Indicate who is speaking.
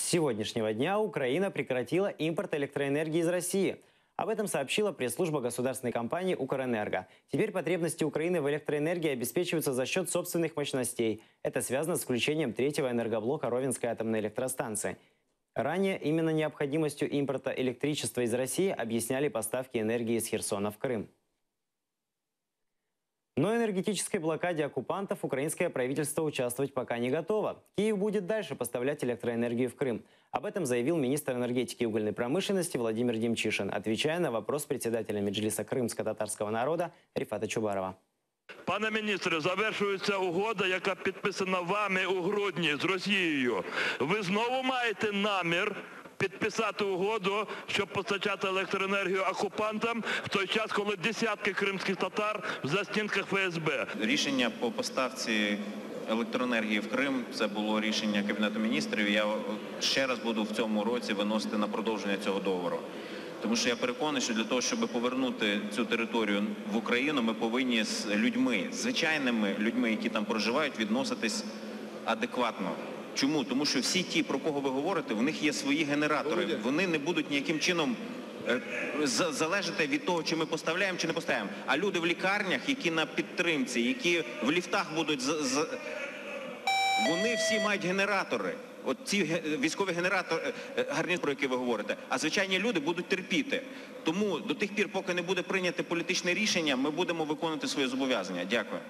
Speaker 1: сегодняшнего дня Украина прекратила импорт электроэнергии из России. Об этом сообщила пресс-служба государственной компании «Укрэнерго». Теперь потребности Украины в электроэнергии обеспечиваются за счет собственных мощностей. Это связано с включением третьего энергоблока Ровенской атомной электростанции. Ранее именно необходимостью импорта электричества из России объясняли поставки энергии из Херсона в Крым. Но энергетической блокаде оккупантов украинское правительство участвовать пока не готово. Киев будет дальше поставлять электроэнергию в Крым. Об этом заявил министр энергетики и угольной промышленности Владимир Демчишин, отвечая на вопрос председателя Меджлиса крымско-татарского народа Рифата Чубарова.
Speaker 2: Пане міністре, завершується угода, яка підписана вами у грудні з Росією. Ви знову маєте намір підписати угоду, щоб постачати електроенергію окупантам в той час, коли десятки кримських татар в застінках ФСБ.
Speaker 3: Рішення по поставці електроенергії в Крим – це було рішення Кабінету міністрів. Я ще раз буду в цьому році виносити на продовження цього договору. Тому що я переконаний, що для того, щоб повернути цю територію в Україну, ми повинні з людьми, звичайними людьми, які там проживають, відноситись адекватно. Чому? Тому що всі ті, про кого ви говорите, в них є свої генератори. Вони не будуть ніяким чином залежати від того, чи ми поставляємо, чи не поставляємо. А люди в лікарнях, які на підтримці, які в ліфтах будуть, вони всі мають генератори. От ці військові генератори, про які ви говорите, а звичайні люди будуть терпіти. Тому до тих пір, поки не буде прийнято політичне рішення, ми будемо виконувати свої зобов'язання. Дякую.